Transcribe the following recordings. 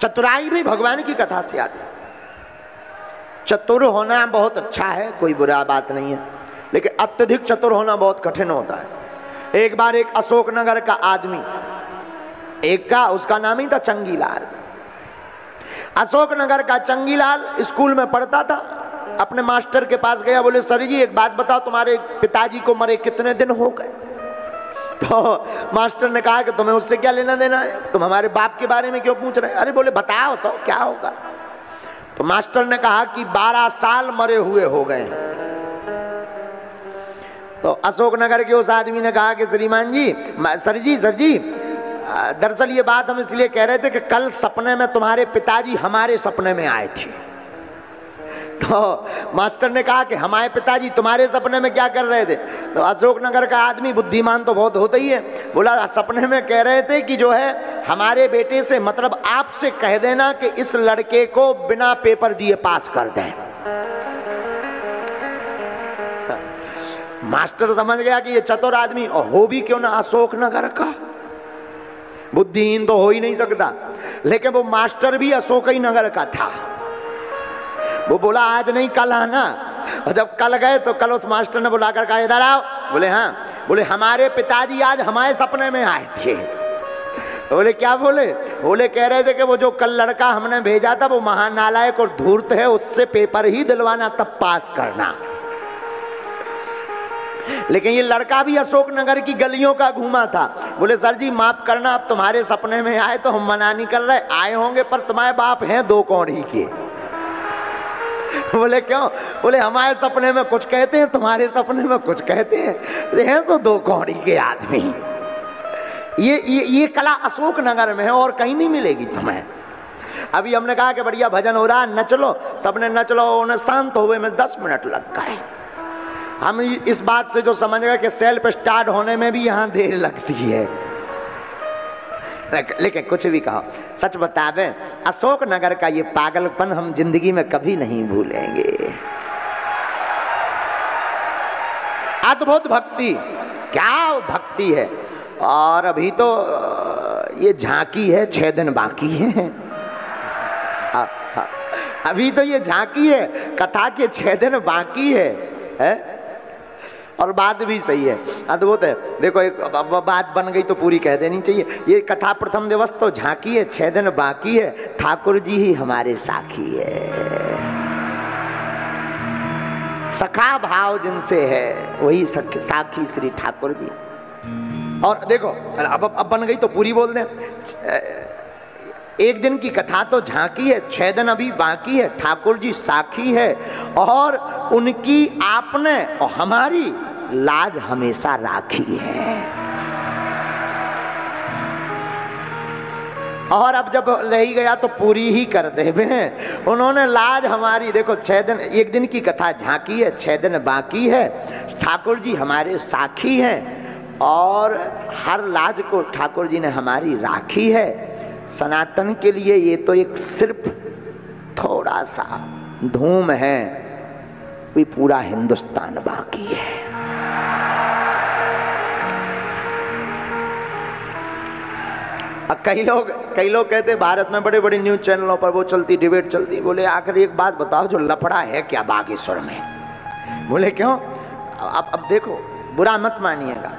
चतुराई भी भगवान की कथा से आती है। चतुर होना बहुत अच्छा है, कोई बुरा बात नहीं है, लेकिन अत्यधिक चतुर होना बहुत कठिन होता है। एक बार एक अशोकनगर का आदमी, उसका नाम ही था चंगीलाल। अशोकनगर का चंगीलाल स्कूल में पढ़ता था। अपने मास्टर के पास गया, बोले सर जी एक बात बताओ, तुम्हारे पिताजी को मरे कितने दिन हो गए? तो मास्टर ने कहा कि तुम्हें उससे क्या लेना देना है, तुम हमारे बाप के बारे में क्यों पूछ रहे हैं? अरे बोले बताओ तो क्या होगा। तो मास्टर ने कहा कि 12 साल मरे हुए हो गए हैं। तो अशोकनगर के उस आदमी ने कहा कि श्रीमान जी, सर जी दरअसल ये बात हम इसलिए कह रहे थे कि कल सपने में तुम्हारे पिताजी हमारे सपने में आए थे। तो मास्टर ने कहा कि हमारे पिताजी तुम्हारे सपने में क्या कर रहे थे? तो अशोकनगर का आदमी, बुद्धिमान तो बहुत होता ही है, बोला सपने में कह रहे थे कि जो है हमारे बेटे से, मतलब आपसे कह देना कि इस लड़के को बिना पेपर दिए पास कर दें। मास्टर समझ गया कि ये चतुर आदमी, और हो भी क्यों ना अशोकनगर का, बुद्धिहीन तो हो ही नहीं सकता। लेकिन वो मास्टर भी अशोक ही नगर का था। वो बोला आज नहीं कल आना। और जब कल गए तो कल उस मास्टर ने बुलाकर कहा इधर आओ। बोले हाँ। बोले हमारे पिताजी आज हमारे सपने में आए थे। तो बोले क्या बोले? बोले कह रहे थे कि वो जो कल लड़का हमने भेजा था वो महानालायक और धूर्त है, उससे पेपर ही दिलवाना तब पास करना। लेकिन ये लड़का भी अशोकनगर की गलियों का घूमा था। बोले सर जी माफ करना, अब तुम्हारे सपने में आए तो हम मना नहीं कर रहे, आए होंगे पर तुम्हारे बाप हैं 2 कौड़ी के। बोले क्यों? बोले हमारे सपने में कुछ कहते हैं, तुम्हारे सपने में कुछ कहते हैं तो 2 कौड़ी के आदमी। ये कला अशोकनगर में है और कहीं नहीं मिलेगी तुम्हें। अभी हमने कहा कि बढ़िया भजन हो रहा, नच लो, सबने नच लो, उन्हें शांत हुए में 10 मिनट लग गए। हम इस बात से जो समझ गए कि सेल्फ स्टार्ट होने में भी यहाँ देर लगती है। लेकिन कुछ भी कहो, सच बतावे अशोकनगर का ये पागलपन हम जिंदगी में कभी नहीं भूलेंगे। अद्भुत भक्ति, क्या भक्ति है। और अभी तो ये झांकी है, 6 दिन बाकी है। अभी तो ये झांकी है, कथा के 6 दिन बाकी है? और बात भी सही है, अद्भुत है। देखो एक बात बन गई तो पूरी कह देनी चाहिए। ये कथा प्रथम दिवस तो झांकी है, 6 दिन बाकी है, ठाकुर जी ही हमारे साखी है। सखा भाव जिनसे है वही साखी श्री ठाकुर जी। और देखो अब बन गई तो पूरी बोल दें। 1 दिन की कथा तो झांकी है, 6 दिन अभी बाकी है, ठाकुर जी साखी है और उनकी आपने और हमारी लाज हमेशा राखी है। और अब जब रही गया तो पूरी ही कर दे। उन्होंने लाज हमारी, देखो 6 दिन, 1 दिन की कथा झांकी है, 6 दिन बाकी है, ठाकुर जी हमारे साखी हैं और हर लाज को ठाकुर जी ने हमारी राखी है। सनातन के लिए ये तो एक सिर्फ थोड़ा सा धूम है, भी पूरा हिंदुस्तान बाकी है। अब कई लोग कहते भारत में बड़े बड़े न्यूज चैनलों पर वो चलती, डिबेट चलती। बोले आखिर एक बात बताओ, जो लफड़ा है क्या बागेश्वर में? बोले क्यों? अब देखो, बुरा मत मानिएगा,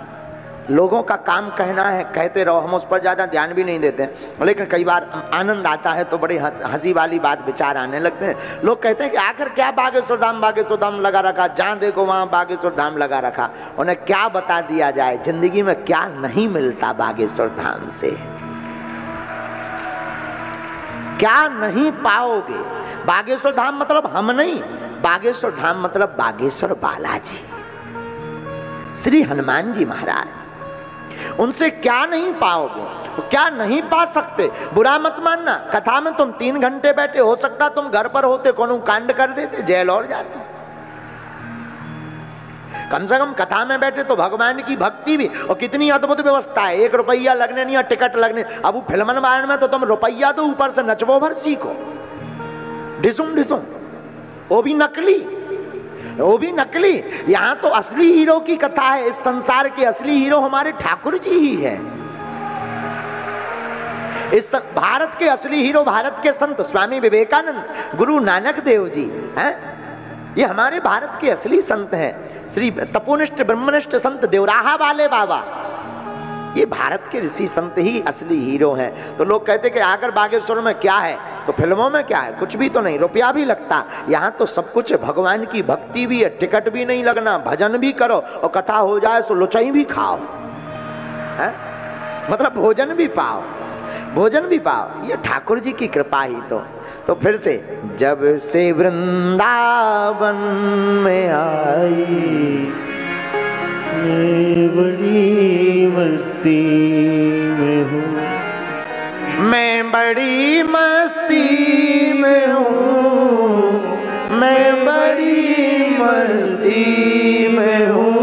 लोगों का काम कहना है, कहते रहो, हम उस पर ज़्यादा ध्यान भी नहीं देते। लेकिन कई बार आनंद आता है तो बड़ी हंसी वाली बात विचार आने लगते हैं। लोग कहते हैं कि आखिर क्या बागेश्वर धाम लगा रखा, जहाँ देखो वहाँ बागेश्वर धाम लगा रखा। उन्हें क्या बता दिया जाए, जिंदगी में क्या नहीं मिलता बागेश्वर धाम से, क्या नहीं पाओगे। बागेश्वर धाम मतलब हम नहीं, बागेश्वर धाम मतलब बागेश्वर बालाजी, श्री हनुमान जी महाराज। उनसे क्या नहीं पाओगे, क्या नहीं पा सकते। बुरा मत मानना, कथा में तुम 3 घंटे बैठे, हो सकता तुम घर पर होते कोनो कांड कर देते, जेल और जाते। कम से कम कथा में बैठे तो भगवान की भक्ति भी, और कितनी अद्भुत व्यवस्था है, 1 रुपया लगने नहीं, टिकट लगने। अब वो फिल्मन बारण में तो तुम रुपया दो, ऊपर से नचबो भर सीखो, ढिसुम ढिसुम, वो भी नकली। यहाँ तो असली हीरो की कथा है। इस संसार के असली हीरो हमारे ठाकुर जी ही है। इस भारत के असली हीरो, भारत के संत स्वामी विवेकानंद, गुरु नानक देव जी हैं, ये हमारे भारत के असली संत हैं। श्री तपोनिष्ठ ब्रह्मनिष्ठ संत देवराहा वाले बाबा, ये भारत के ऋषि संत ही असली हीरो हैं। तो लोग कहते कि आकर बागेश्वर में क्या है, तो फिल्मों में क्या है, कुछ भी तो नहीं, रुपया भी लगता, यहाँ तो सब कुछ है। भगवान की भक्ति भी है, टिकट भी नहीं लगना, भजन भी करो और कथा हो जाए तो लुचाई भी खाओ, है? मतलब भोजन भी पाओ, भोजन भी पाओ, ये ठाकुर जी की कृपा ही तो फिर से, जब से वृंदावन में आई मैं बड़ी मस्ती में हूँ, मैं बड़ी मस्ती में हूँ, मैं बड़ी मस्ती में हूँ,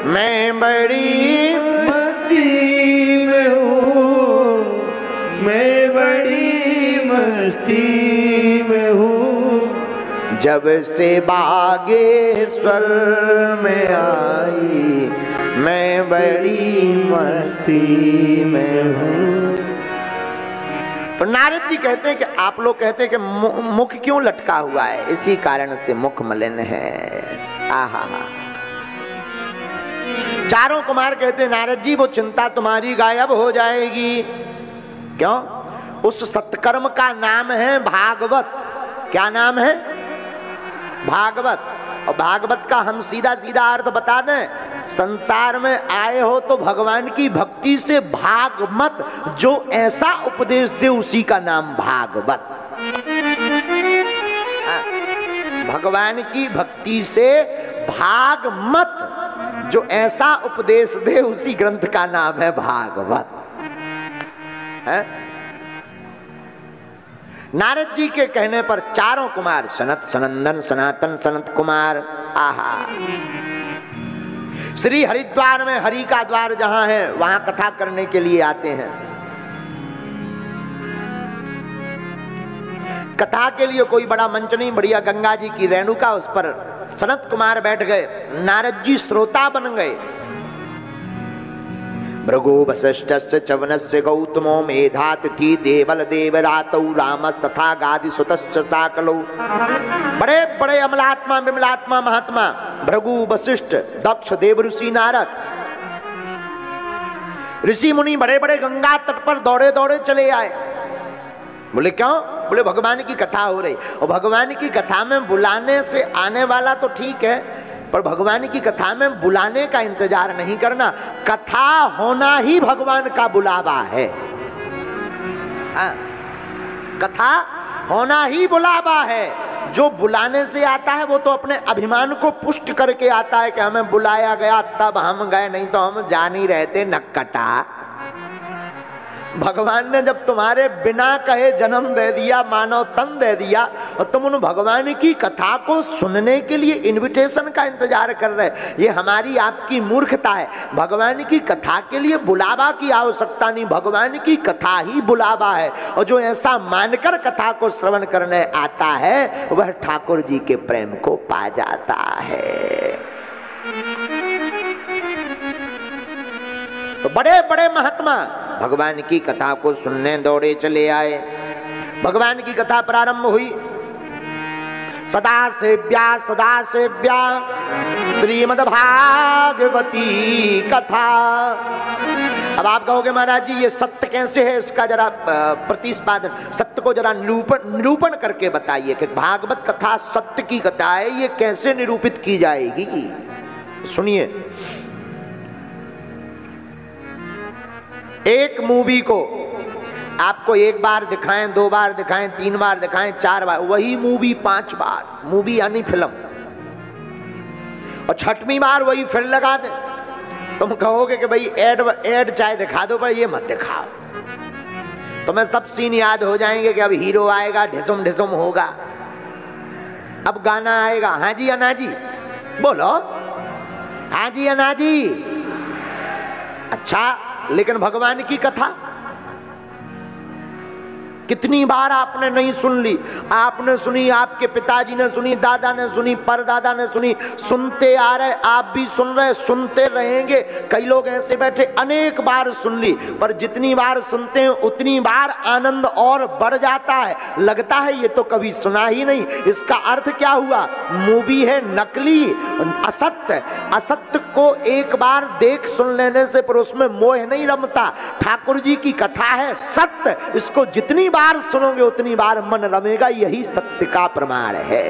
मैं बड़ी मस्ती में हूँ, मैं बड़ी मस्ती में हूँ। जब से बागेश्वर में आई मैं बड़ी मस्ती में हूँ। तो नारद जी कहते हैं कि आप लोग कहते हैं कि मुख क्यों लटका हुआ है, इसी कारण से मुख मलिन है। आहा, चारों कुमार कहते हैं नारद जी वो चिंता तुम्हारी गायब हो जाएगी। क्यों? उस सत्कर्म का नाम है भागवत। क्या नाम है? भागवत। और भागवत का हम सीधा सीधा अर्थ बता दें, संसार में आए हो तो भगवान की भक्ति से भाग मत, जो ऐसा उपदेश दे उसी का नाम भागवत। भगवान की भक्ति से भाग मत, जो ऐसा उपदेश दे उसी ग्रंथ का नाम है भागवत। है? नारद जी के कहने पर चारों कुमार, सनत, सनंदन, सनातन, सनत कुमार, आहा, श्री हरिद्वार में हरि का द्वार जहां है वहां कथा करने के लिए आते हैं। कथा के लिए कोई बड़ा मंच नहीं, बढ़िया गंगा जी की रेणुका, उस पर सनत कुमार बैठ गए, नारद जी श्रोता बन गए। भृगु वसिष्ठस्य च वनस्य गौतमो मेधातिथि देवल देवरातौ रामस्तथा गादिसुतश्च साकलौ। बड़े बड़े अमलात्मा विमलात्मा महात्मा भृगु वशिष्ठ दक्ष देव ऋषि नारद ऋषि मुनि बड़े बड़े गंगा तट पर दौड़े दौड़े चले आए। बोले क्यों? बोले भगवान की कथा हो रही। और भगवान की कथा में बुलाने से आने वाला तो ठीक है, पर भगवान की कथा में बुलाने का इंतजार नहीं करना, कथा होना ही भगवान का बुलावा है। कथा होना ही बुलावा है। जो बुलाने से आता है वो तो अपने अभिमान को पुष्ट करके आता है कि हमें बुलाया गया तब हम गए, नहीं तो हम जान ही रहते नक्कटा। भगवान ने जब तुम्हारे बिना कहे जन्म दे दिया, मानव तन दे दिया, और तुम उन भगवान की कथा को सुनने के लिए इनविटेशन का इंतजार कर रहे, ये हमारी आपकी मूर्खता है। भगवान की कथा के लिए बुलावा की आवश्यकता नहीं, भगवान की कथा ही बुलावा है। और जो ऐसा मानकर कथा को श्रवण करने आता है वह ठाकुर जी के प्रेम को पा जाता है। तो बड़े बड़े महात्मा भगवान की कथा को सुनने दौड़े चले आए। भगवान की कथा प्रारंभ हुई। सदा सेव्या श्रीमद् भागवती कथा। अब आप कहोगे महाराज जी ये सत्य कैसे है, इसका जरा प्रतिपादन, सत्य को जरा निरूपण करके बताइए कि भागवत कथा सत्य की कथा है, ये कैसे निरूपित की जाएगी। सुनिए, एक मूवी को आपको एक बार दिखाएं, दो बार दिखाएं, तीन बार दिखाएं, चार बार, वही मूवी 5 बार, मूवी यानी फिल्म, और छठवीं बार वही फिर लगा दे, तुम कहोगे कि भाई एड चाहे दिखा दो पर ये मत दिखाओ। तुम्हें सब सीन याद हो जाएंगे कि अब हीरो आएगा, ढिसुम ढिसुम होगा, अब गाना आएगा, हाँ जी अन्ना जी बोलो, हाँ जी अन्ना जी। अच्छा, लेकिन भगवान की कथा कितनी बार आपने नहीं सुन ली? आपने सुनी, आपके पिताजी ने सुनी, दादा ने सुनी, परदादा ने सुनी, सुनते आ रहे, आप भी सुन रहे, सुनते रहेंगे। कई लोग ऐसे बैठे अनेक बार सुन ली, पर जितनी बार सुनते हैं उतनी बार आनंद और बढ़ जाता है। लगता है ये तो कभी सुना ही नहीं। इसका अर्थ क्या हुआ? मूवी है नकली, असत्य। असत्य को एक बार देख सुन लेने से पर उसमें मोह नहीं रमता। ठाकुर जी की कथा है सत्य, इसको जितनी बार सुनोगे उतनी बार मन रमेगा, यही सत्य का प्रमाण है।